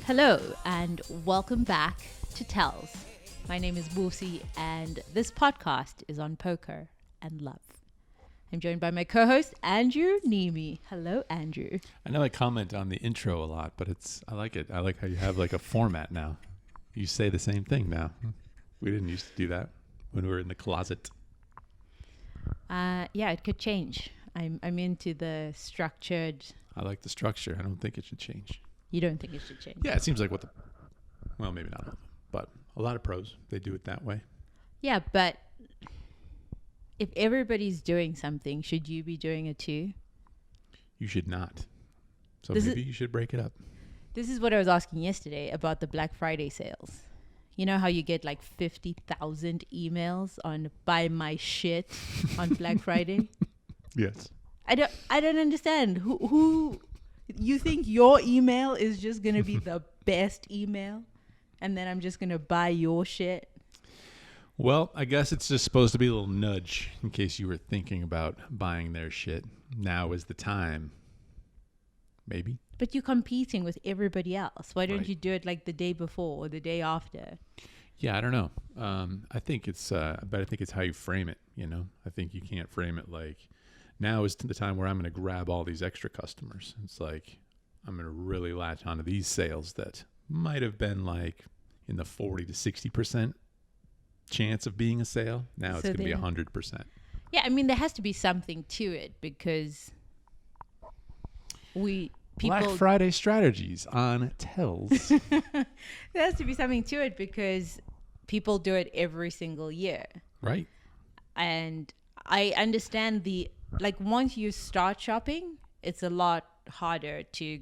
Hello and welcome back to Tells. My name is Busi and this podcast is on poker and love. I'm joined by my co-host Andrew Neeme. Hello, Andrew. I know I comment on the intro a lot, but I like it. I like how you have like a format now. You say the same thing now. We didn't used to do that when we were in the closet. Yeah, it could change. I'm into the structured. I like the structure. I don't think it should change. You don't think it should change? Yeah, it seems like well, maybe not all of them, but a lot of pros, they do it that way. Yeah, but if everybody's doing something, should you be doing it too? You should not. So maybe you should break it up. This is what I was asking yesterday about the Black Friday sales. You know how you get like 50,000 emails on buy my shit on Black Friday? Yes. I don't understand. Who you think your email is just going to be the best email and then I'm just going to buy your shit? Well, I guess it's just supposed to be a little nudge in case you were thinking about buying their shit. Now is the time. Maybe. But you're competing with everybody else. Why don't Right. you do it like the day before or the day after? Yeah, I don't know. I think it's how you frame it. You know, I think you can't frame it like now is the time where I'm going to grab all these extra customers. It's like I'm going to really latch onto these sales that might have been like in the 40 to 60% chance of being a sale. Now it's going to be 100%. Yeah, I mean there has to be something to it because Black Friday strategies on Tells. There has to be something to it because people do it every single year. Right. And I understand once you start shopping, it's a lot harder to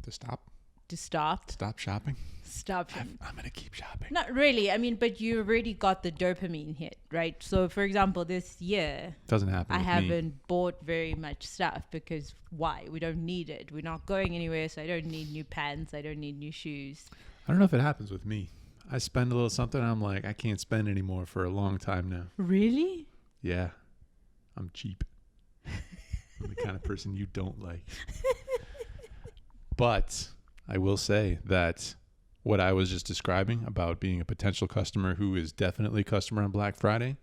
stop. Stop shopping. Stop shopping. I'm going to keep shopping. Not really. I mean, but you already got the dopamine hit, right? So, for example, this year, doesn't happen. I haven't bought very much stuff because why? We don't need it. We're not going anywhere, so I don't need new pants. I don't need new shoes. I don't know if it happens with me. I spend a little something, and I'm like, I can't spend anymore for a long time now. Really? Yeah. I'm cheap. I'm the kind of person you don't like. But I will say that what I was just describing about being a potential customer who is definitely a customer on Black Friday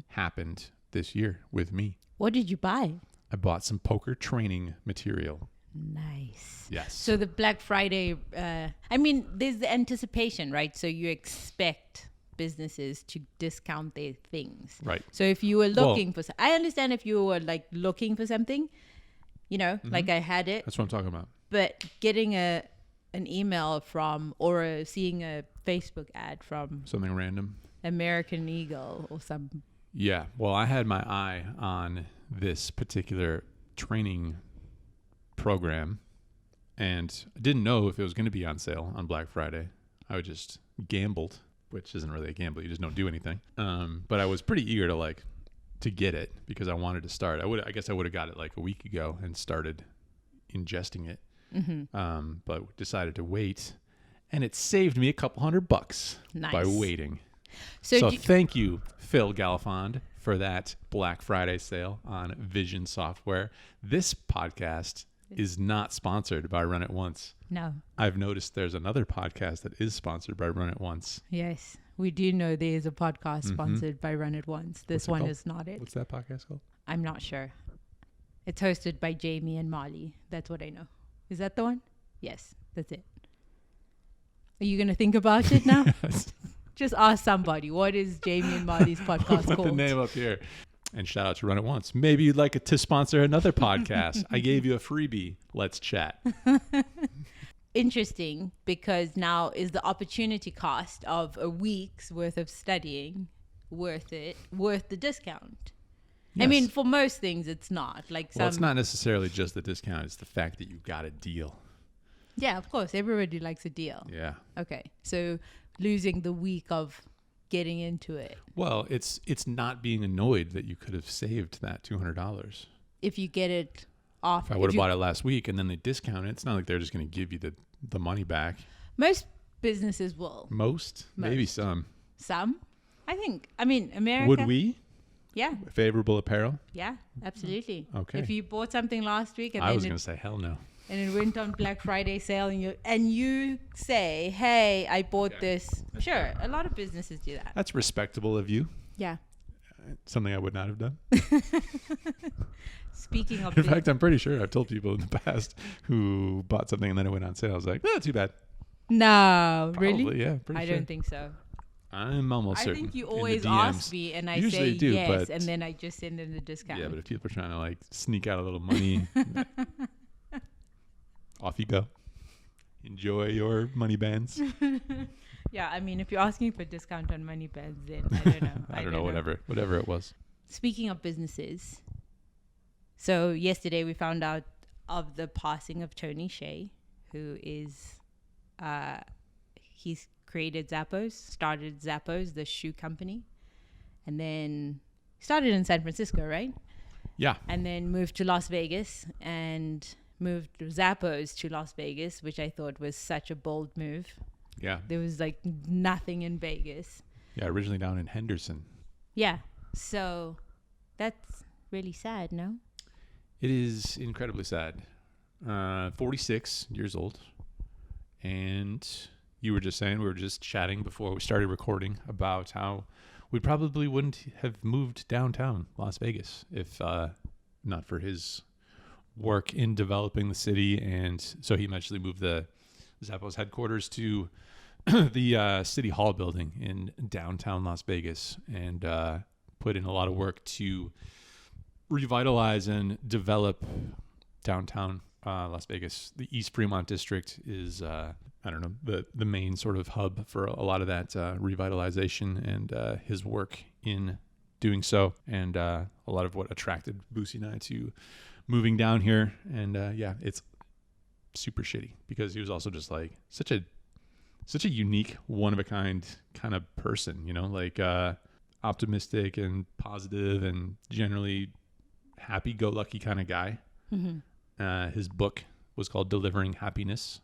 happened this year with me. What did you buy? I bought some poker training material. Nice. Yes. So the Black Friday, there's the anticipation, right? So you expect businesses to discount their things. Right. So if you were looking for, I understand if you were like looking for something, you know, like I had it. That's what I'm talking about. But getting an email from or seeing a Facebook ad from something random, American Eagle or some. Yeah. Well, I had my eye on this particular training program and I didn't know if it was going to be on sale on Black Friday. I just gambled, which isn't really a gamble. You just don't do anything. But I was pretty eager to get it because I wanted to start. I guess I would have got it like a week ago and started ingesting it. But decided to wait, and it saved me a couple $100 by waiting. So thank you, Phil Galifond, for that Black Friday sale on Vision Software. This podcast is not sponsored by Run It Once. No. I've noticed there's another podcast that is sponsored by Run It Once. Yes, we do know there is a podcast sponsored by Run It Once. This one called? is not it. What's that podcast called? I'm not sure. It's hosted by Jamie and Molly. That's what I know. Is that the one? Yes, that's it. Are you going to think about it now? Just ask somebody. What is Jamie and Molly's podcast Put called? the name up here. And shout out to Run It Once. Maybe you'd like it to sponsor another podcast. I gave you a freebie. Let's chat. Interesting, because now is the opportunity cost of a week's worth of studying worth the discount? Yes. I mean, for most things, it's not. Well, it's not necessarily just the discount. It's the fact that you got a deal. Yeah, of course. Everybody likes a deal. Yeah. Okay. So losing the week of getting into it. Well, it's not being annoyed that you could have saved that $200. If you get it off. If I would have bought it last week and then they discount it, it's not like they're just going to give you the money back. Most businesses will. Most? Maybe some. Some? I mean, America. Would we? Yeah. Favorable apparel? Yeah, absolutely. Okay. If you bought something last week and I was going to say hell no. and it went on Black Friday sale, and you say, "Hey, I bought this." Sure, a lot of businesses do that. That's respectable of you. Yeah. Something I would not have done. Speaking of, in fact, I'm pretty sure I've told people in the past who bought something and then it went on sale. I was like, too bad. No, Probably, really? yeah, pretty I sure. don't think so. I'm almost I certain. think you in the always DMs. ask me, and I Usually say do, yes, but- and then I just send them the discount. Yeah, but if people are trying to like sneak out a little money, off you go. Enjoy your money bands. Yeah, I mean, if you're asking for discount on money bands, then I don't know. I don't know, whatever it was. Speaking of businesses, so yesterday we found out of the passing of Tony Hsieh, who is, he's created Zappos, started Zappos, the shoe company, and then started in San Francisco, right? Yeah. And then moved to Las Vegas and moved Zappos to Las Vegas, which I thought was such a bold move. Yeah. There was like nothing in Vegas. Yeah, originally down in Henderson. Yeah. So that's really sad, no? It is incredibly sad. 46 years old. And you were just saying, we were just chatting before we started recording about how we probably wouldn't have moved downtown Las Vegas if not for his work in developing the city. And so he eventually moved the Zappos headquarters to the City Hall building in downtown Las Vegas, and put in a lot of work to revitalize and develop downtown Las Vegas. The East Fremont district is, the main sort of hub for a lot of that revitalization, and his work in doing so, and a lot of what attracted Boosie and I to moving down here. And it's super shitty because he was also just like such a unique, one of a kind kind of person, like optimistic and positive and generally happy-go-lucky kind of guy. Mm-hmm. His book was called Delivering Happiness.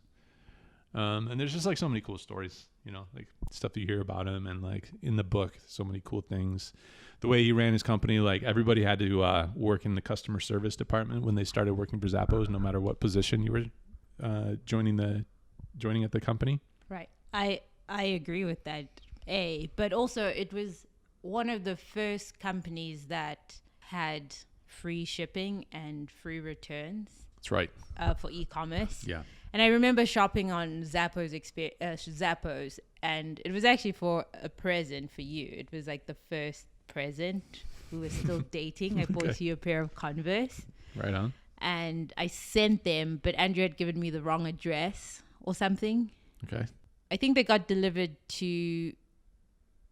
And there's just like so many cool stories, like stuff that you hear about him, and like in the book, so many cool things. The way he ran his company, like everybody had to work in the customer service department when they started working for Zappos, no matter what position you were joining at the company. Right. I agree with that, but also it was one of the first companies that had free shipping and free returns. That's right. For e-commerce. Yeah. And I remember shopping on Zappos, and it was actually for a present for you. It was like the first present. We were still dating. I bought you a pair of Converse. Right on. And I sent them, but Andrew had given me the wrong address or something. Okay. I think they got delivered to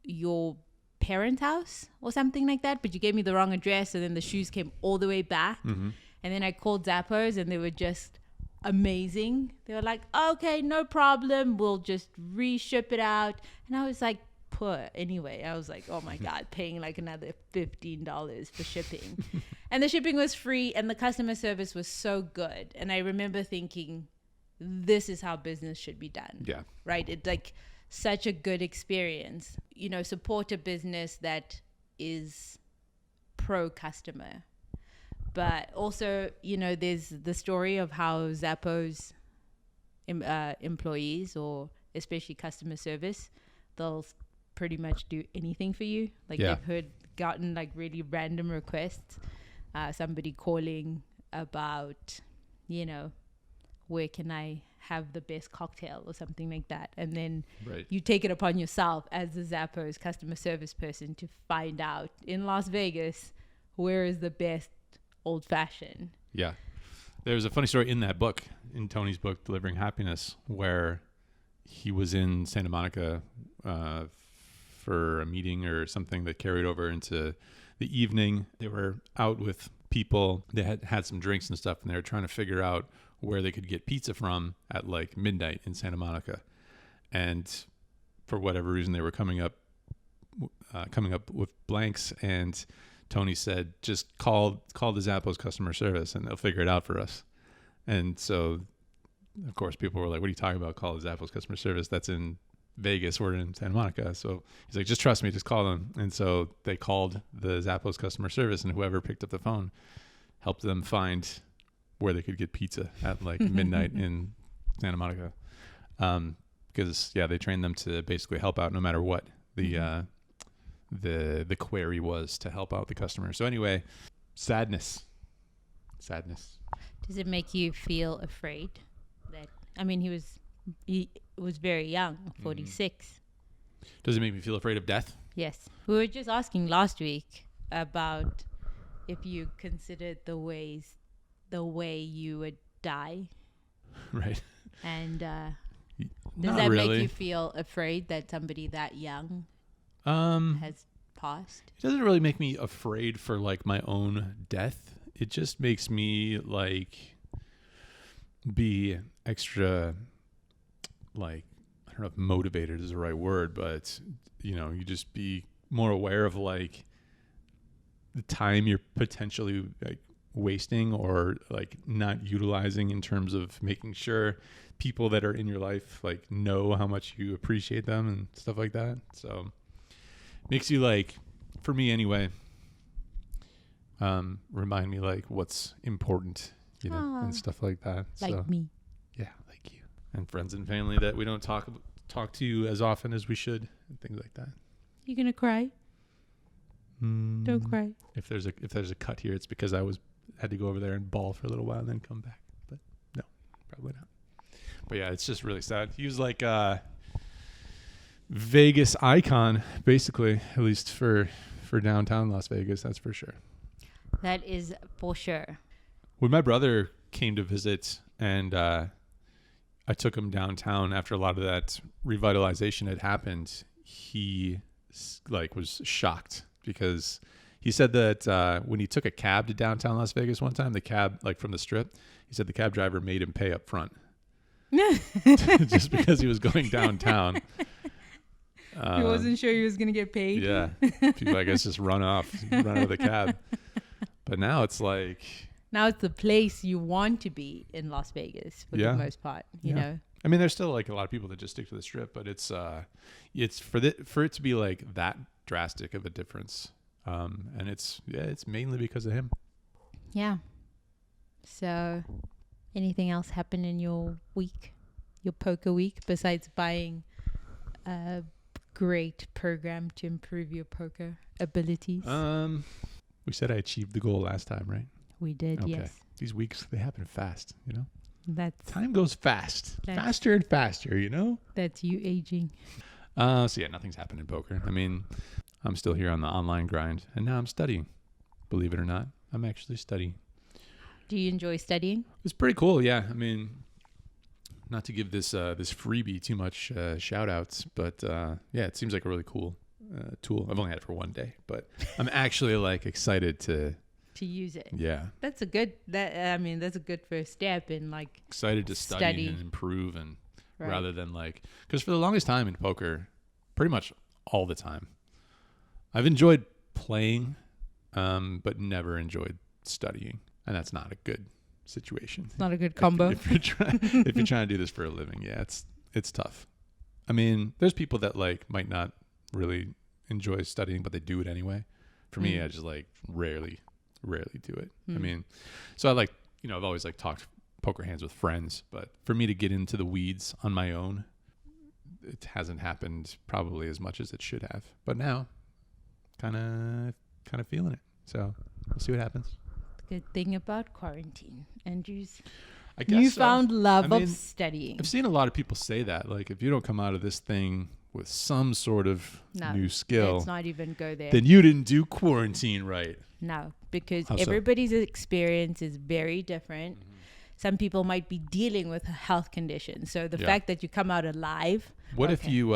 your parents' house or something like that, but you gave me the wrong address, and then the shoes came all the way back. Mm-hmm. And then I called Zappos, and they were just amazing. They were like, okay, no problem, we'll just reship it out. And I was like, poor. Anyway, I was like, oh my God, paying like another $15 for shipping. And the shipping was free, and the customer service was so good. And I remember thinking, this is how business should be done. Yeah. Right? It's like such a good experience. Support a business that is pro customer. But also, there's the story of how Zappos employees, or especially customer service, they'll pretty much do anything for you. Like they've gotten like really random requests. Somebody calling about, where can I have the best cocktail or something like that. And then you take it upon yourself as the Zappos customer service person to find out in Las Vegas, where is the best old fashioned. Yeah. There's a funny story in that book, in Tony's book, Delivering Happiness, where he was in Santa Monica for a meeting or something that carried over into the evening. They were out with people. They had some drinks and stuff, and they were trying to figure out where they could get pizza from at like midnight in Santa Monica. And for whatever reason, they were coming up with blanks, and Tony said, just call the Zappos customer service and they'll figure it out for us. And so, of course, people were like, what are you talking about? Call the Zappos customer service. That's in Vegas. We're in Santa Monica. So he's like, just trust me, just call them. And so they called the Zappos customer service, and whoever picked up the phone helped them find where they could get pizza at like midnight in Santa Monica. Because they trained them to basically help out no matter what the query was, to help out the customer. So anyway, sadness. Does it make you feel afraid that, I mean, he was very young, 46. Does it make me feel afraid of death? Yes. We were just asking last week about if you considered the way you would die. Right. And does Not that really. make you feel afraid that somebody that young has passed? It doesn't really make me afraid for like my own death. It just makes me like be extra, like, I don't know if motivated is the right word, but you just be more aware of like the time you're potentially like wasting or like not utilizing, in terms of making sure people that are in your life like know how much you appreciate them and stuff like that. So makes you, like, for me anyway, remind me like what's important, and stuff like that. Like me. Yeah, like you. And friends and family that we don't talk to as often as we should, and things like that. You gonna cry? Don't cry. If there's a cut here, it's because I had to go over there and bawl for a little while and then come back. But no, probably not. But yeah, it's just really sad. He was like a Vegas icon, basically, at least for downtown Las Vegas, that's for sure. That is for sure. When my brother came to visit, and I took him downtown after a lot of that revitalization had happened, he like was shocked, because he said that when he took a cab to downtown Las Vegas one time, the cab, like from the Strip, he said the cab driver made him pay up front just because he was going downtown. He wasn't sure he was going to get paid. Yeah. People, I guess, just run out of the cab. But now it's like... Now it's the place you want to be in Las Vegas for the most part, you know? I mean, there's still like a lot of people that just stick to the Strip, but it's for it to be like that drastic of a difference. And it's mainly because of him. Yeah. So anything else happen in your week, your poker week, besides buying a great program to improve your poker abilities? We said I achieved the goal last time, right? We did, Okay. yes. These weeks, they happen fast, Time goes fast. Faster and faster, That's you aging. So yeah, nothing's happened in poker. I mean, I'm still here on the online grind, and now I'm studying. Believe it or not, I'm actually studying. Do you enjoy studying? It's pretty cool, yeah. I mean, not to give this freebie too much shout outs, but yeah, it seems like a really cool tool. I've only had it for one day, but I'm actually like excited to use it. Yeah. That's a good first step in like excited to study and improve, and rather than like, because for the longest time in poker, pretty much all the time, I've enjoyed playing, but never enjoyed studying, and that's not a good situation. It's not a good combo. If you're trying to do this for a living, yeah, it's tough. I mean, there's people that like might not really enjoy studying, but they do it anyway. For me, I just like rarely do it. I mean, so I like, I've always like talked poker hands with friends, but for me to get into the weeds on my own, it hasn't happened probably as much as it should have. But now, kind of feeling it. So we'll see what happens. Good thing about quarantine, Andrew's I guess newfound love of studying. I've seen a lot of people say that, like, if you don't come out of this thing with some sort of new skill, let's not even go there. Then you didn't do quarantine right. No, because How so? everybody's experience is very different. Mm-hmm. Some people might be dealing with a health condition. So the fact that you come out alive. What if you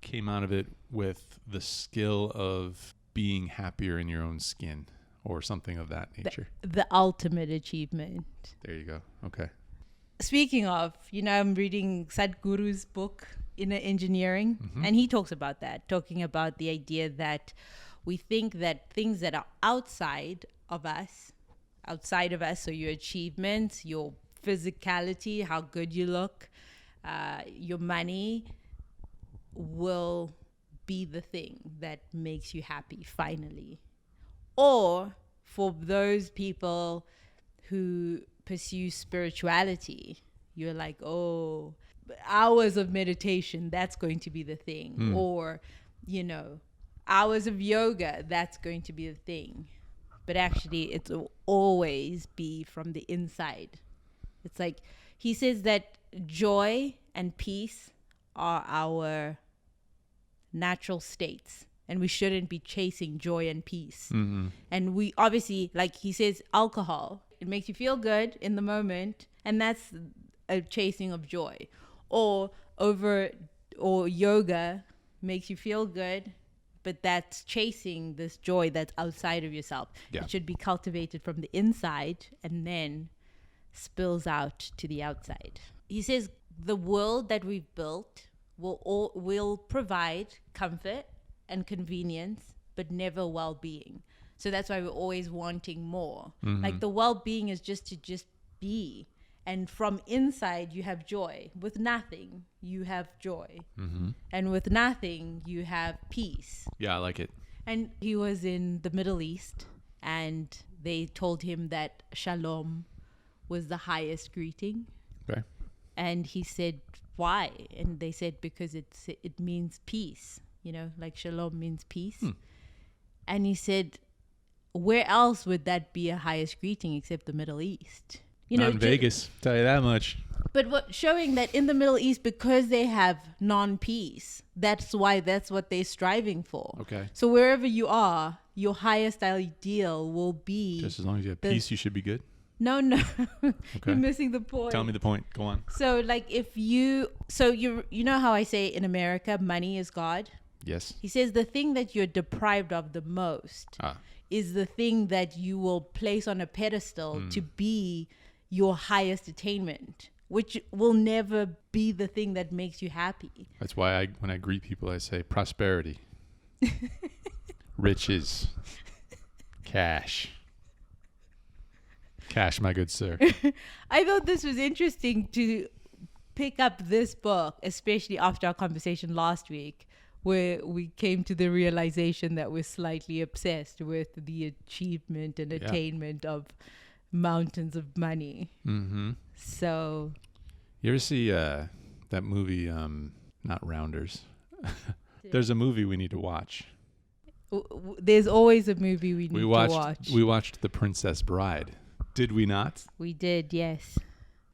came out of it with the skill of being happier in your own skin or something of that nature? The ultimate achievement. There you go. Okay. Speaking of, I'm reading Sadhguru's book, Inner Engineering, and he talks about that, talking about the idea that we think that things that are outside of us, so your achievements, your physicality, how good you look, your money, will be the thing that makes you happy finally. Or for those people who pursue spirituality, you're like, oh, hours of meditation, that's going to be the thing. Or, hours of yoga, that's going to be the thing. But actually, it will always be from the inside. It's like, he says that joy and peace are our natural states, and we shouldn't be chasing joy and peace. And we obviously, like he says, alcohol, it makes you feel good in the moment, and that's a chasing of joy. Or yoga makes you feel good, but that's chasing this joy that's outside of yourself. It should be cultivated from the inside and then spills out to the outside. He says the world that we've built will provide comfort and convenience, but never well-being. So that's why we're always wanting more. Like the well-being is just to be. And from inside, you have joy. With nothing, you have joy. And with nothing, you have peace. Yeah, I like it. And he was in the Middle East, and they told him that shalom was the highest greeting. Okay. And he said, why? And they said, because it means peace. Like shalom means peace. And he said, where else would that be a highest greeting except the Middle East? Not in Vegas, tell you that much. But showing that in the Middle East, because they have non-peace, that's what they're striving for. Okay. So wherever you are, your highest ideal will be... Just as long as you have peace, you should be good? No. Okay. You're missing the point. Tell me the point. Go on. So like you know how I say in America, money is God? Yes. He says the thing that you're deprived of the most is the thing that you will place on a pedestal to be your highest attainment, which will never be the thing that makes you happy. That's why when I greet people, I say prosperity, riches, cash. Cash, my good sir. I thought this was interesting to pick up this book, especially after our conversation last week, where we came to the realization that we're slightly obsessed with the achievement and attainment of mountains of money. So you ever see that movie, not Rounders? There's a movie we need to watch. There's always a movie we need to watch. We watched The Princess Bride. Did we not? We did, yes.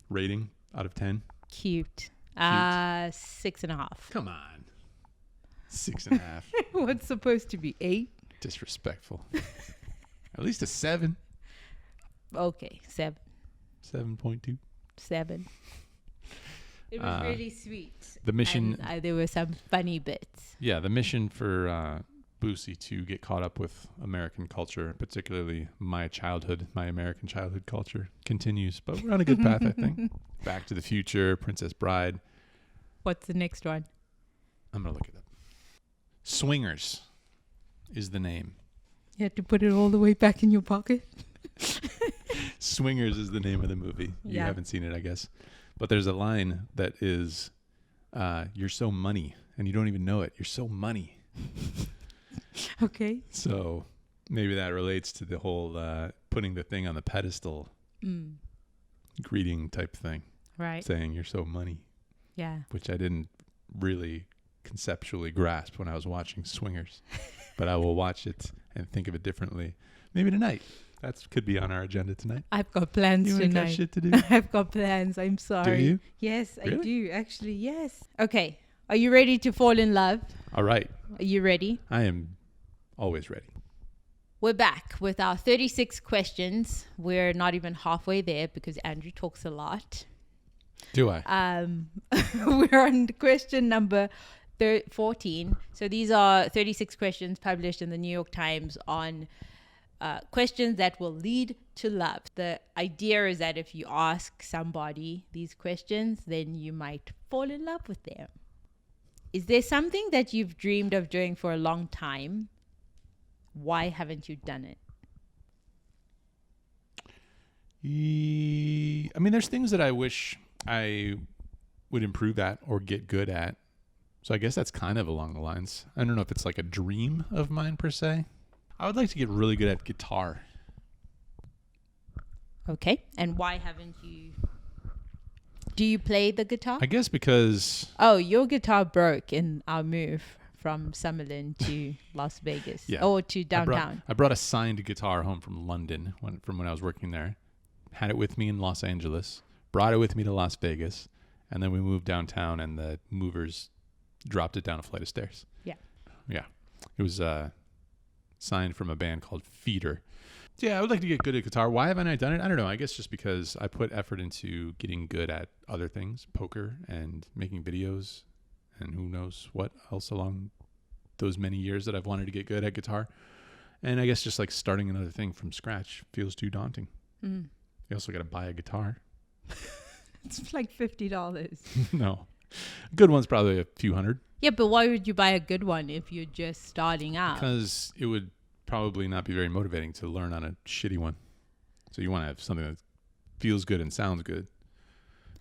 Rating out of 10? Cute. 6.5. Come on. 6.5. What's supposed to be 8? Disrespectful. At least a 7. Okay, 7. 7.2. 7. It was really sweet. The mission. And, there were some funny bits. Yeah, the mission for Boosie to get caught up with American culture, particularly my American childhood culture, continues. But we're on a good path, I think. Back to the Future, Princess Bride. What's the next one? I'm going to look it up. Swingers is the name. You had to put it all the way back in your pocket? Swingers is the name of the movie. You haven't seen it, I guess. But there's a line that is, you're so money, and you don't even know it. You're so money. Okay. So maybe that relates to the whole putting the thing on the pedestal greeting type thing. Right. Saying you're so money. Yeah. Which I didn't really conceptually grasp when I was watching Swingers. But I will watch it and think of it differently. Maybe tonight. That could be on our agenda tonight. I've got plans you tonight. Got shit to do? I've got plans. I'm sorry. Do you? Yes, really? I do. Actually, yes. Okay. Are you ready to fall in love? All right. Are you ready? I am always ready. We're back with our 36 questions. We're not even halfway there because Andrew talks a lot. Do I? We're on question number 14. So these are 36 questions published in the New York Times on questions that will lead to love. The idea is that if you ask somebody these questions, then you might fall in love with them. Is there something that you've dreamed of doing for a long time? Why haven't you done it? I mean, there's things that I wish I would improve at or get good at. So I guess that's kind of along the lines. I don't know if it's like a dream of mine per se. I would like to get really good at guitar. Okay. And why haven't you? Do you play the guitar? I guess because Oh, your guitar broke in our move from Summerlin to Las Vegas. Yeah. Or to downtown. I brought a signed guitar home from London from when I was working there. Had it with me in Los Angeles. Brought it with me to Las Vegas. And then we moved downtown and the movers dropped it down a flight of stairs. Yeah. Yeah. It was signed from a band called Feeder. Yeah, I would like to get good at guitar. Why haven't I done it? I don't know. I guess just because I put effort into getting good at other things, poker and making videos and who knows what else along those many years that I've wanted to get good at guitar. And I guess just like starting another thing from scratch feels too daunting. You also got to buy a guitar. It's like $50. No. A good one's probably a few hundred. Yeah, but why would you buy a good one if you're just starting out? Because it would probably not be very motivating to learn on a shitty one. So you want to have something that feels good and sounds good.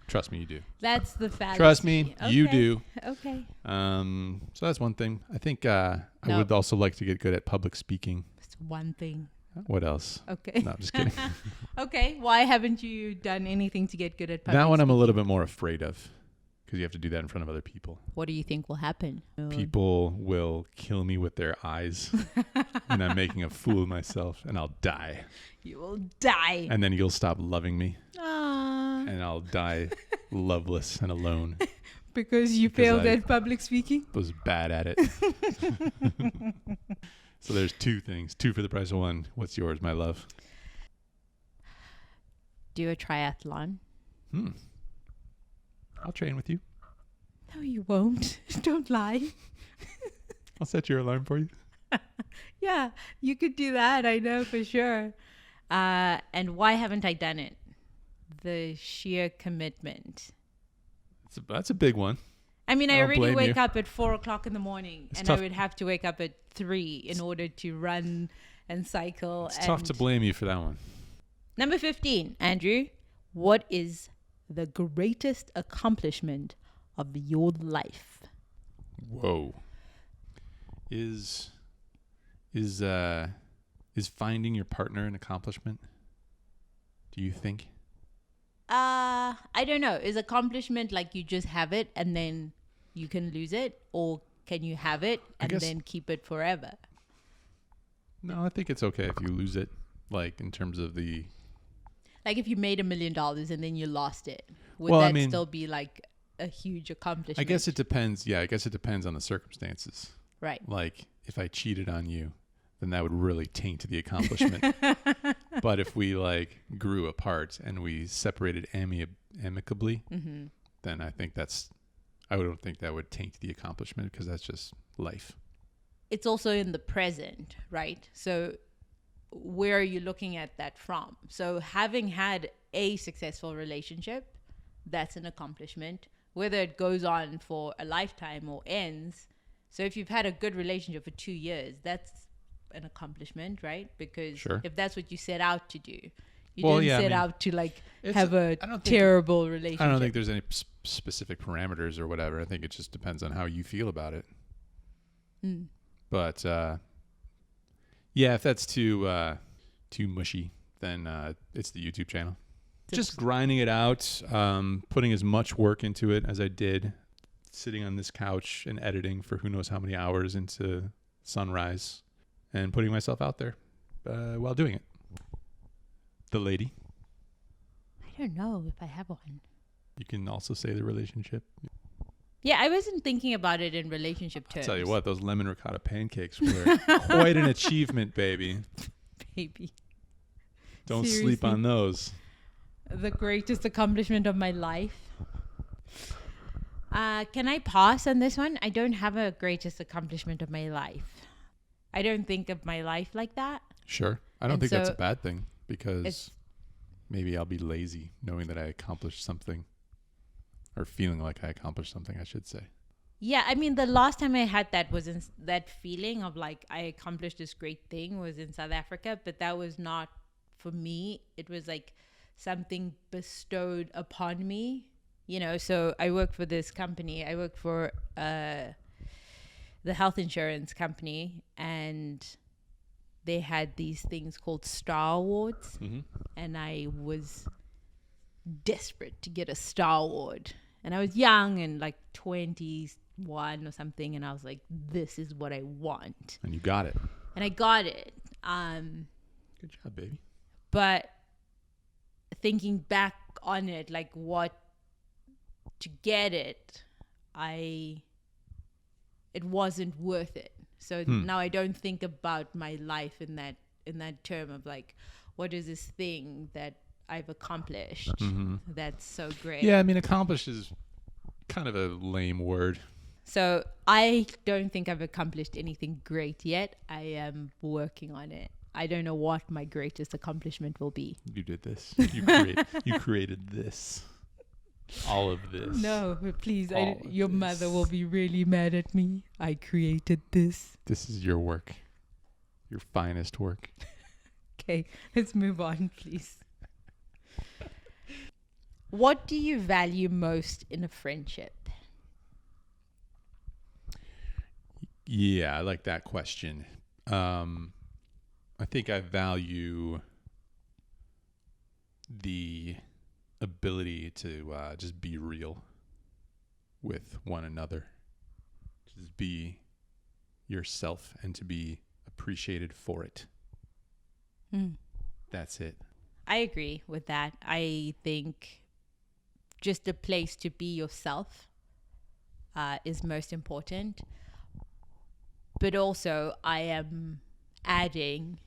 Trust me, you do. That's the fallacy. Trust me, you do. Okay. So that's one thing. I think I would also like to get good at public speaking. It's one thing. What else? Okay. No, I'm just kidding. Okay. Why haven't you done anything to get good at public That one I'm a speaking? little bit more afraid of because you have to do that in front of other people. What do you think will happen? People will kill me with their eyes and I'm making a fool of myself and I'll die. You will die. And then you'll stop loving me Aww. and I'll die loveless and alone. Because you failed at public speaking? Was bad at it. So there's two things. Two for the price of one. What's yours, my love? Do a triathlon. I'll train with you. No, you won't. Don't lie. I'll set your alarm for you. Yeah, you could do that. I know for sure. And why haven't I done it? The sheer commitment. That's a big one. I mean, I don't already blame wake you. up at 4:00 in the morning, It's and tough. I would have to wake up at 3 in order to run and cycle. It's tough to blame you for that one. Number 15, Andrew. What is the greatest accomplishment of your life? Whoa. Is finding your partner an accomplishment? Do you think? I don't know. Is accomplishment like you just have it and then you can lose it, or can you have it and then keep it forever? No, I think it's okay if you lose it, like in terms of the... Like if you made $1 million and then you lost it, would Well, I that mean, still be like a huge accomplishment? I guess it depends. Yeah, I guess it depends on the circumstances. Right. Like if I cheated on you, then that would really taint the accomplishment. But if we like grew apart and we separated amicably, then I think I don't think that would taint the accomplishment because that's just life. It's also in the present, right? So where are you looking at that from? So having had a successful relationship, that's an accomplishment, whether it goes on for a lifetime or ends. So if you've had a good relationship for 2 years, that's an accomplishment, right? Because if that's what you set out to do, you didn't set out to like have a terrible relationship. I don't think there's any specific parameters or whatever. I think it just depends on how you feel about it. But yeah, if that's too mushy, then it's the YouTube channel. Just grinding it out, putting as much work into it as I did, sitting on this couch and editing for who knows how many hours into sunrise, and putting myself out there while doing it. The lady. I don't know if I have one. You can also say the relationship. Yeah, I wasn't thinking about it in relationship terms. I'll tell you what, those lemon ricotta pancakes were quite an achievement, baby. Baby. Don't Seriously. sleep on those. The greatest accomplishment of my life. Can I pass on this one? I don't have a greatest accomplishment of my life. I don't think of my life like that. Sure. I don't think that's a bad thing because maybe I'll be lazy knowing that I accomplished something, or feeling like I accomplished something, I should say. Yeah, I mean, the last time I had that was in that feeling of like I accomplished this great thing was in South Africa, but that was not for me. It was like something bestowed upon me, you know. So I work for this company. I work for the health insurance company, and they had these things called Star Awards, Mm-hmm. and I was desperate to get a Star Award. And I was young and like 21 or something, and I was like, this is what I want. And you got it. And I got it. Good job, baby. But thinking back on it, like what to get it, it wasn't worth it. So now I don't think about my life in that term of like, what is this thing that I've accomplished that's so great. Yeah, I mean, accomplished is kind of a lame word. So I don't think I've accomplished anything great yet. I am working on it. I don't know what my greatest accomplishment will be. You did this. You created this. All of this. No, please. Your this. mother will be really mad at me. I created this. This is your work. Your finest work. Okay, let's move on, please. What do you value most in a friendship? Yeah, I like that question. I think I value the ability to just be real with one another. Just be yourself and to be appreciated for it. That's it. I agree with that. I think just a place to be yourself is most important. But also, I am adding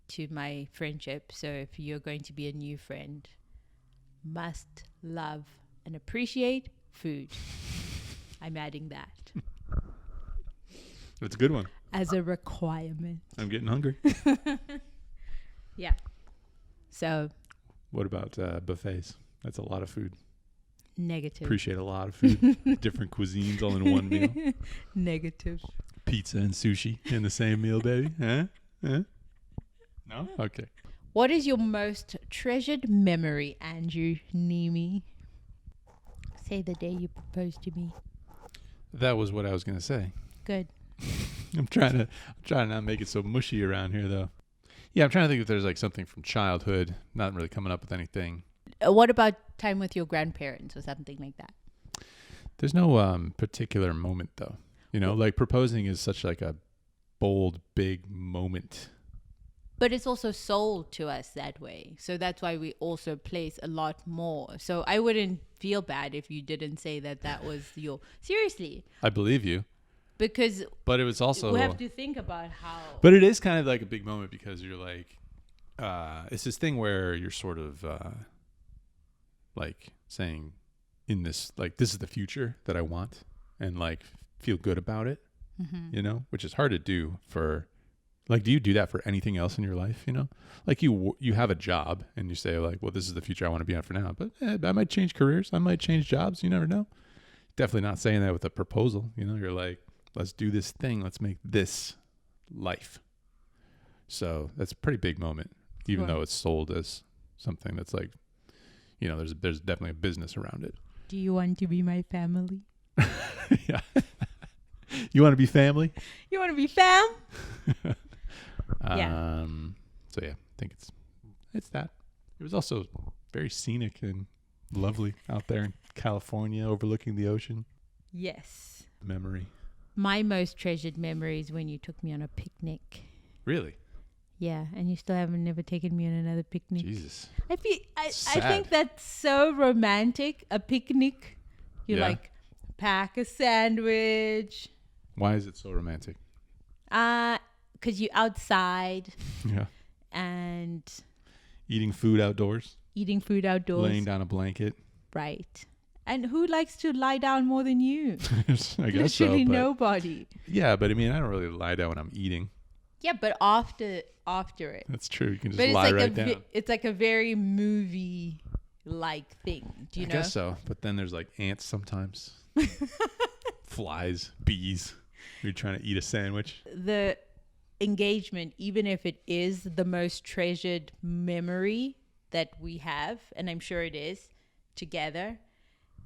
to my friendship. So if you're going to be a new friend, must love and appreciate food. I'm adding that That's a good one. as a requirement. I'm getting hungry. Yeah. So What about buffets? That's a lot of food. negative. Appreciate a lot of food. Different cuisines all in one meal. Negative. Pizza and sushi in the same meal, baby. Huh? No? Okay. What is your most treasured memory, Andrew Neeme? Say the day you proposed to me. That was what I was going to say. Good. I'm trying to not make it so mushy around here, though. Yeah, I'm trying to think if there's like something from childhood. Not really coming up with anything. What about time with your grandparents or something like that? There's no particular moment, though. You know, like proposing is such like a bold, big moment. But it's also sold to us that way. So that's why we also place a lot more. So I wouldn't feel bad if you didn't say that was your... Seriously. I believe you. Because But it was also... we have to think about how... But it is kind of like a big moment because you're like... it's this thing where you're sort of like saying in this... Like, this is the future that I want. And like feel good about it. You know? Which is hard to do for... Like, do you do that for anything else in your life, you know? Like, you have a job, and you say, like, well, this is the future I want to be on for now. But I might change careers. I might change jobs. You never know. Definitely not saying that with a proposal. You know, you're like, let's do this thing. Let's make this life. So that's a pretty big moment, even though it's sold as something that's like, you know, there's definitely a business around it. Do you want to be my family? Yeah. You want to be family? You want to be fam? Yeah. So yeah, I think it's that. It was also very scenic and lovely out there in California, overlooking the ocean. Yes. Memory. My most treasured memory is when you took me on a picnic. Really? Yeah, and you still haven't never taken me on another picnic. Jesus. I think that's so romantic. A picnic. You like pack a sandwich. Why is it so romantic? Because you're outside. Yeah. And eating food outdoors. Laying down a blanket. Right. And who likes to lie down more than you? I guess so. Literally nobody. Yeah, but I mean, I don't really lie down when I'm eating. Yeah, but after it. That's true. You can just lie right down. It's like a very movie-like thing. Do you know? I guess so. But then there's like ants sometimes. Flies, bees. You're trying to eat a sandwich. The engagement, even if it is the most treasured memory that we have, and I'm sure it is, together,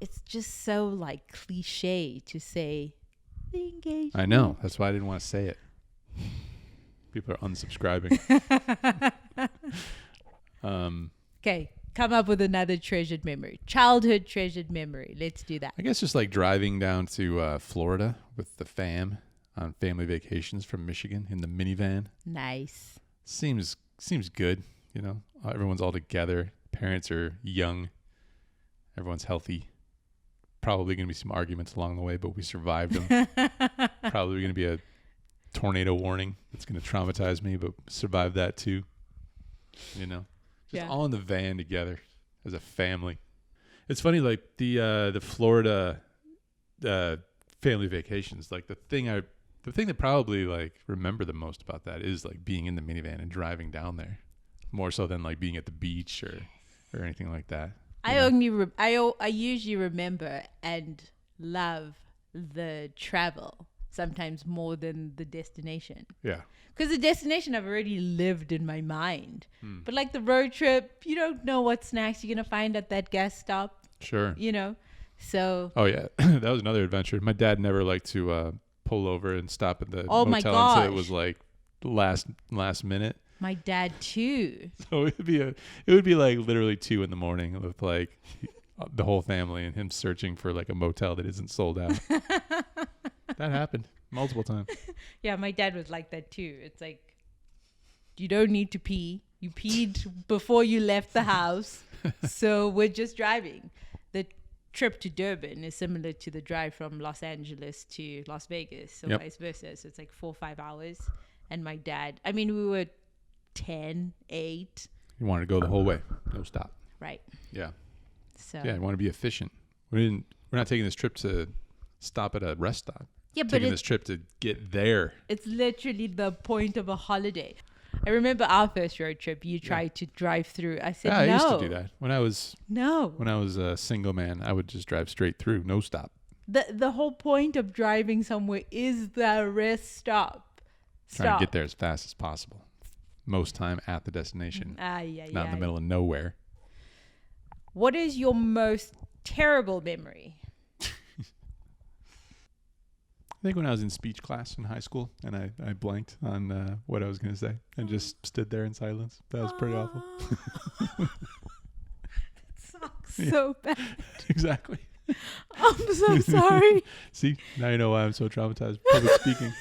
it's just so like cliche to say the engagement. I know. That's why I didn't want to say it. People are unsubscribing. Okay, come up with another treasured memory. Childhood treasured memory. Let's do that. I guess just like driving down to Florida with the fam on family vacations from Michigan in the minivan. Nice. Seems good, you know. Everyone's all together. Parents are young. Everyone's healthy. Probably going to be some arguments along the way, but we survived them. Probably going to be a tornado warning that's going to traumatize me, but survive that too. You know, just all in the van together as a family. It's funny, like the Florida family vacations. Like the thing that probably like remember the most about that is like being in the minivan and driving down there, more so than like being at the beach or anything like that. I usually remember and love the travel sometimes more than the destination. Yeah. Because the destination I've already lived in my mind. But like the road trip, you don't know what snacks you're going to find at that gas stop. Sure. You know? So. Oh, yeah. That was another adventure. My dad never liked to pull over and stop at the motel until it was like last minute. My dad too. So it would be like literally 2 a.m. with like the whole family and him searching for like a motel that isn't sold out. That happened multiple times. Yeah, my dad was like that too. It's like, you don't need to pee. You peed before you left the house. So we're just driving. The trip to Durban is similar to the drive from Los Angeles to Las Vegas, or vice versa. So it's like 4 or 5 hours. And my dad, I mean, we were 10, 8. You wanted to go the whole way. No stop. Right. Yeah. So. Yeah, I want to be efficient. We're not taking this trip to stop at a rest stop. Yeah, but taking this trip to get there. It's literally the point of a holiday. I remember our first road trip. You tried to drive through. I said no. I used to do that when I was no. When I was a single man. I would just drive straight through, no stop. The whole point of driving somewhere is the rest stop. Trying to get there as fast as possible. Most time at the destination, not in the middle of nowhere. What is your most terrible memory? I think when I was in speech class in high school and I blanked on what I was going to say and just stood there in silence. That was pretty awful. That sucks so bad. Exactly. I'm so sorry. See, now you know why I'm so traumatized with public speaking.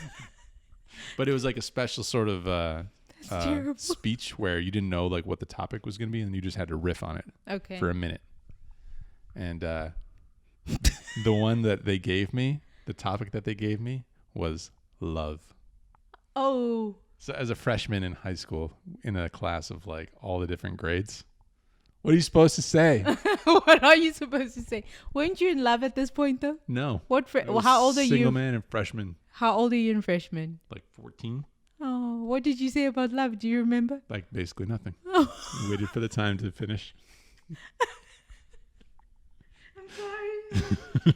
But it was like a special sort of speech where you didn't know like what the topic was going to be and you just had to riff on it for a minute. And the one that they gave me, the topic that they gave me was love. Oh. So as a freshman in high school, in a class of like all the different grades, what are you supposed to say? What are you supposed to say? Weren't you in love at this point though? No. How old are you? Single man and freshman. How old are you in freshman? Like 14. Oh, what did you say about love? Do you remember? Like basically nothing. Oh. Waited for the time to finish. I'm sorry.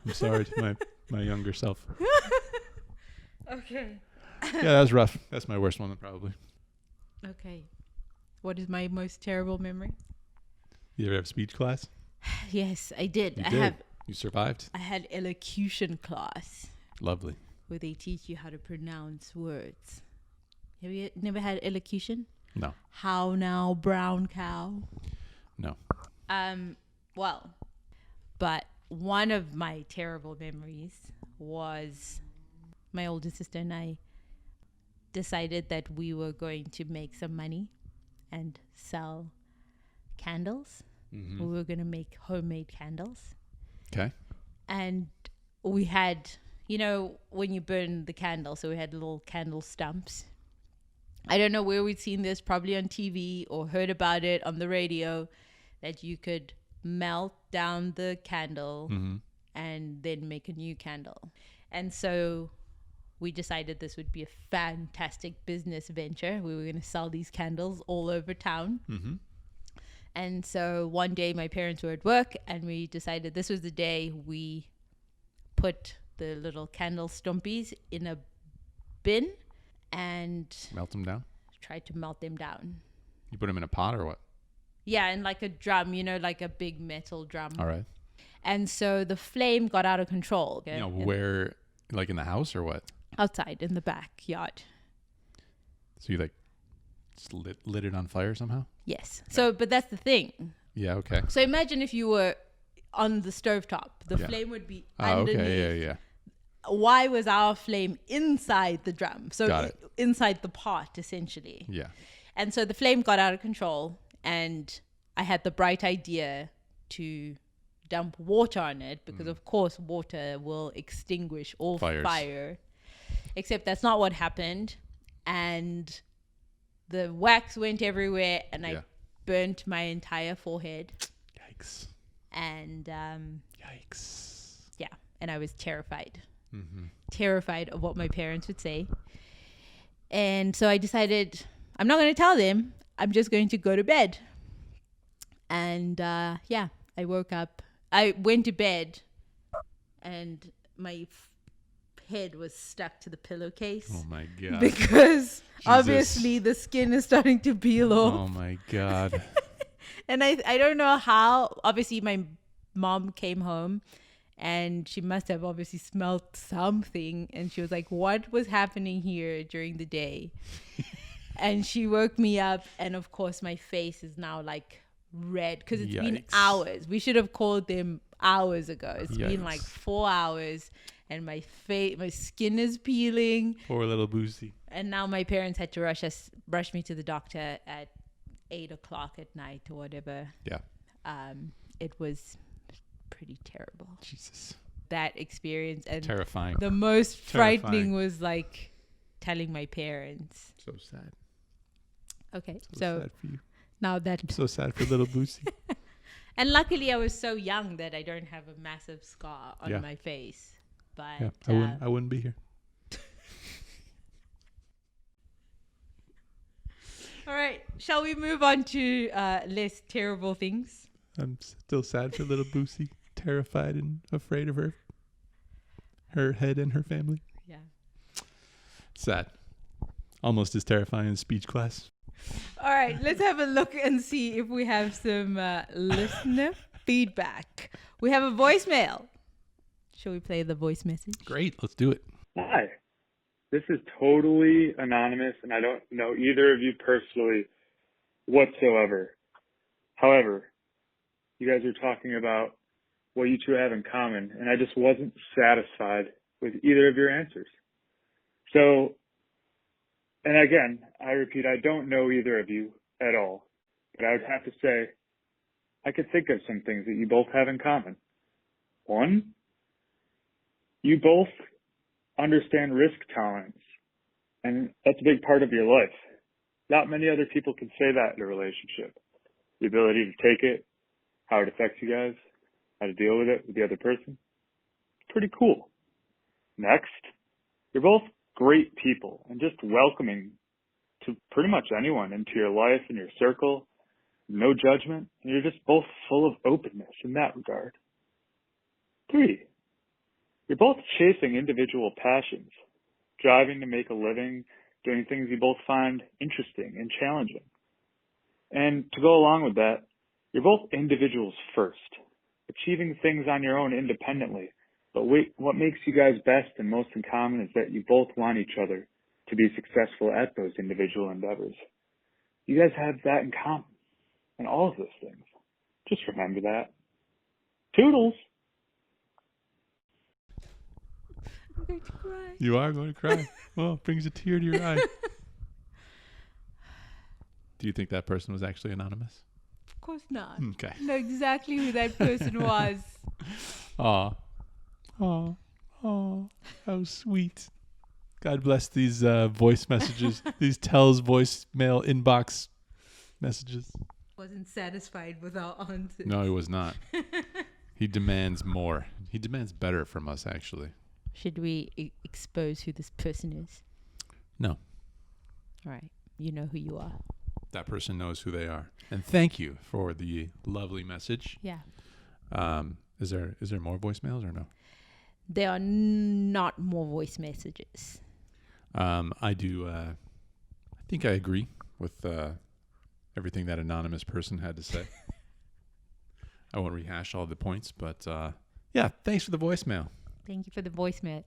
I'm sorry to my younger self. Okay. Yeah, that was rough. That's my worst one probably. Okay. What is my most terrible memory? You ever have speech class? Yes, I did. You survived? I had elocution class. Lovely. Where they teach you how to pronounce words. Have you never had elocution? No. How now, brown cow? No. Well, but one of my terrible memories was my older sister and I decided that we were going to make some money and sell candles. Mm-hmm. We were going to make homemade candles. Okay. And we had, you know, when you burn the candle, so we had little candle stumps. I don't know where we'd seen this, probably on TV or heard about it on the radio, that you could melt down the candle and then make a new candle. And so we decided this would be a fantastic business venture. We were going to sell these candles all over town. Mm-hmm. And so one day my parents were at work and we decided this was the day we put the little candle stumpies in a bin and melt them down? Tried to melt them down. You put them in a pot or what? Yeah, in like a drum, you know, like a big metal drum. All right. And so the flame got out of control. You know, where, like in the house or what? Outside in the backyard. So you like just lit it on fire somehow? Yes. So, but that's the thing. Yeah, okay. So imagine if you were on the stovetop. The flame would be underneath. Okay, yeah. Why was our flame inside the drum? So Got it. inside the pot, essentially. Yeah. And so the flame got out of control, and I had the bright idea to dump water on it because, of course, water will extinguish all fire. Except that's not what happened. And the wax went everywhere, and I burnt my entire forehead. Yikes. And yikes. Yeah, and I was terrified. Mm-hmm. Terrified of what my parents would say. And so I decided I'm not going to tell them. I'm just going to go to bed. And I woke up. I went to bed, and my head was stuck to the pillowcase. Oh my God. Because obviously the skin is starting to peel off. Oh my God. And I don't know how. Obviously my mom came home, and she must have obviously smelled something, and she was like, what was happening here during the day? And she woke me up, and of course my face is now like red because it's been hours. We should have called them hours ago. It's been like 4 hours, and my skin is peeling. Poor little Boosie. And now my parents had to rush me to the doctor at 8 o'clock at night or whatever. Yeah. It was pretty terrible. Jesus. That experience. And terrifying. The most frightening was like telling my parents. So sad. Okay. So sad for you. Now that. I'm so sad for little Boosie. And luckily I was so young that I don't have a massive scar on my face. But I wouldn't be here. All right. Shall we move on to less terrible things? I'm still sad for little Boosie. Terrified and afraid of her head and her family. Yeah. Sad. Almost as terrifying as speech class. All right. Let's have a look and see if we have some listener feedback. We have a voicemail. Shall we play the voice message? Great. Let's do it. Hi. This is totally anonymous, and I don't know either of you personally whatsoever. However, you guys are talking about what you two have in common, and I just wasn't satisfied with either of your answers. So, and again, I repeat, I don't know either of you at all, but I would have to say I could think of some things that you both have in common. One, you both understand risk tolerance, and that's a big part of your life. Not many other people can say that in a relationship. The ability to take it, how it affects you guys, how to deal with it with the other person. It's pretty cool. Next, you're both great people and just welcoming to pretty much anyone into your life and your circle. No judgment, and you're just both full of openness in that regard. 3, you're both chasing individual passions, striving to make a living, doing things you both find interesting and challenging. And to go along with that, you're both individuals first, achieving things on your own independently. But what makes you guys best and most in common is that you both want each other to be successful at those individual endeavors. You guys have that in common, and all of those things. Just remember that. Toodles! I'm going to cry. You are going to cry. Well, it brings a tear to your eye. Do you think that person was actually anonymous? Of course not. Okay. I know exactly who that person was. Aw. Aw. Aw. How sweet. God bless these voice messages. These Tells voicemail inbox messages. Wasn't satisfied with our answers. No, he was not. He demands more. He demands better from us, actually. Should we expose who this person is? No. All right. You know who you are. That person knows who they are. And thank you for the lovely message. Yeah. Is there more voicemails or no? There are not more voice messages. I do. I think I agree with everything that anonymous person had to say. I won't rehash all the points, but yeah, thanks for the voicemail. Thank you for the voicemail.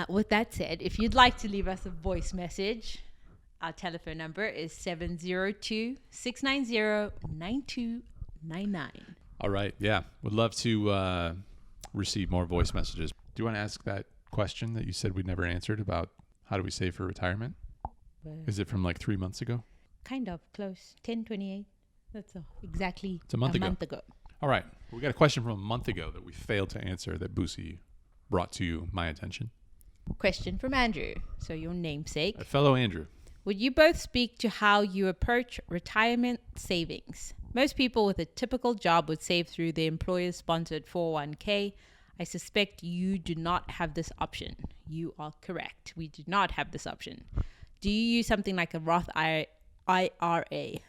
With that said, if you'd like to leave us a voice message, Our telephone number is 702-690-9299. All right. Yeah. Would love to receive more voice messages. Do you want to ask that question that you said we never answered about how do we save for retirement? Is it from like 3 months ago? Kind of close. 10/28. That's exactly It's a month ago. All right. We got a question from a month ago that we failed to answer that Boosie brought to my attention. Question from Andrew. So your namesake. A fellow Andrew. Would you both speak to how you approach retirement savings? Most people with a typical job would save through their employer's sponsored 401k. I suspect you do not have this option. You are correct. We do not have this option. Do you use something like a Roth IRA?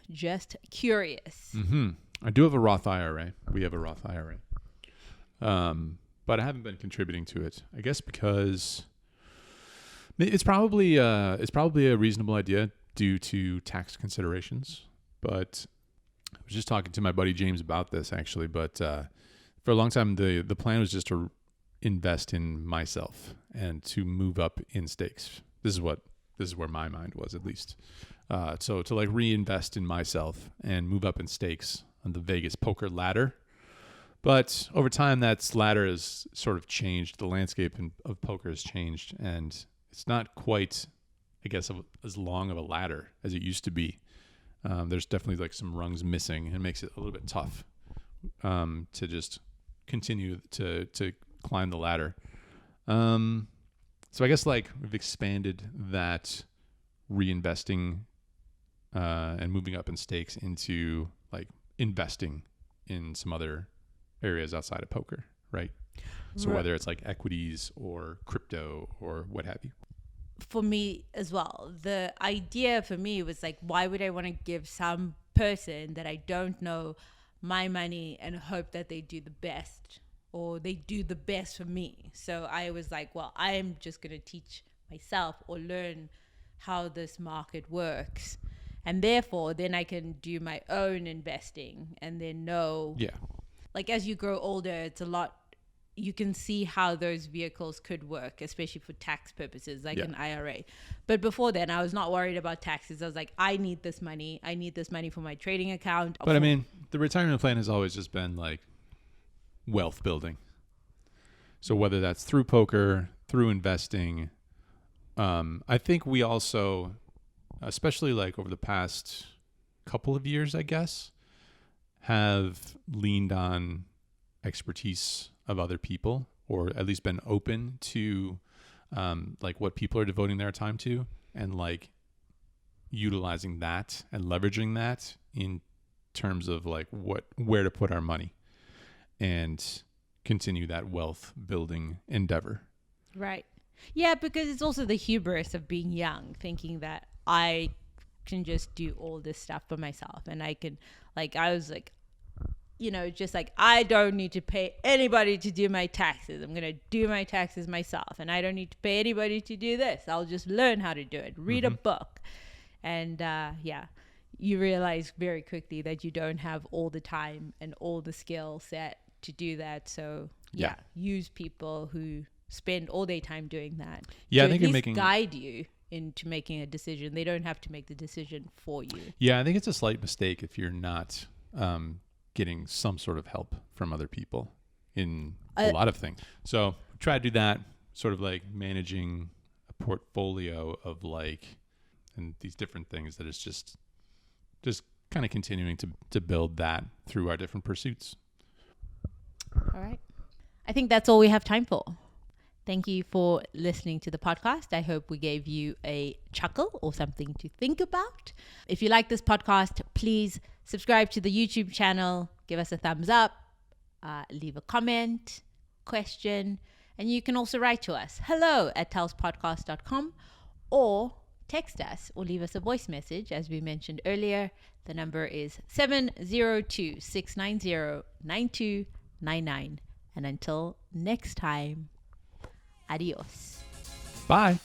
Just curious. I do have a Roth IRA. We have a Roth IRA. But I haven't been contributing to it. I guess because it's probably a reasonable idea due to tax considerations. But I was just talking to my buddy James about this actually. But for a long time, the plan was just to invest in myself and to move up in stakes. This is where my mind was, at least. So to like reinvest in myself and move up in stakes on the Vegas poker ladder. But over time, that ladder has sort of changed. The landscape of poker has changed, and it's not quite, I guess, as long of a ladder as it used to be. There's definitely like some rungs missing, and it makes it a little bit tough to just continue to climb the ladder. So I guess like we've expanded that reinvesting and moving up in stakes into like investing in some other areas outside of poker, right? So whether it's like equities or crypto or what have you. For me as well, the idea for me was like, why would I want to give some person that I don't know my money and hope that they do the best or they do the best for me? So I was like, well, I'm just going to teach myself or learn how this market works. And therefore, then I can do my own investing and then know. Yeah. Like as you grow older, it's a lot. You can see how those vehicles could work, especially for tax purposes, like an IRA. But before then, I was not worried about taxes. I was like, I need this money. I need this money for my trading account. But I mean, the retirement plan has always just been like wealth building. So whether that's through poker, through investing, I think we also, especially like over the past couple of years, I guess, have leaned on expertise of other people, or at least been open to like what people are devoting their time to, and like utilizing that and leveraging that in terms of like where to put our money and continue that wealth building endeavor. Right. Yeah, because it's also the hubris of being young, thinking that I can just do all this stuff for myself. And I can, like, I was like, you know, just like, I don't need to pay anybody to do my taxes. I'm going to do my taxes myself. And I don't need to pay anybody to do this. I'll just learn how to do it. Read a book. And you realize very quickly that you don't have all the time and all the skill set to do that. So use people who spend all their time doing that. Yeah, to I think at you're least guide you into making a decision. They don't have to make the decision for you. Yeah, I think it's a slight mistake if you're not getting some sort of help from other people in a lot of things. So try to do that, sort of like managing a portfolio of like, and these different things that is just kind of continuing to build that through our different pursuits. All right. I think that's all we have time for. Thank you for listening to the podcast. I hope we gave you a chuckle or something to think about. If you like this podcast, please subscribe to the YouTube channel, give us a thumbs up, leave a comment, question, and you can also write to us, hello@telspodcast.com, or text us or leave us a voice message. As we mentioned earlier, the number is 702-690-9299. And until next time, adios. Bye.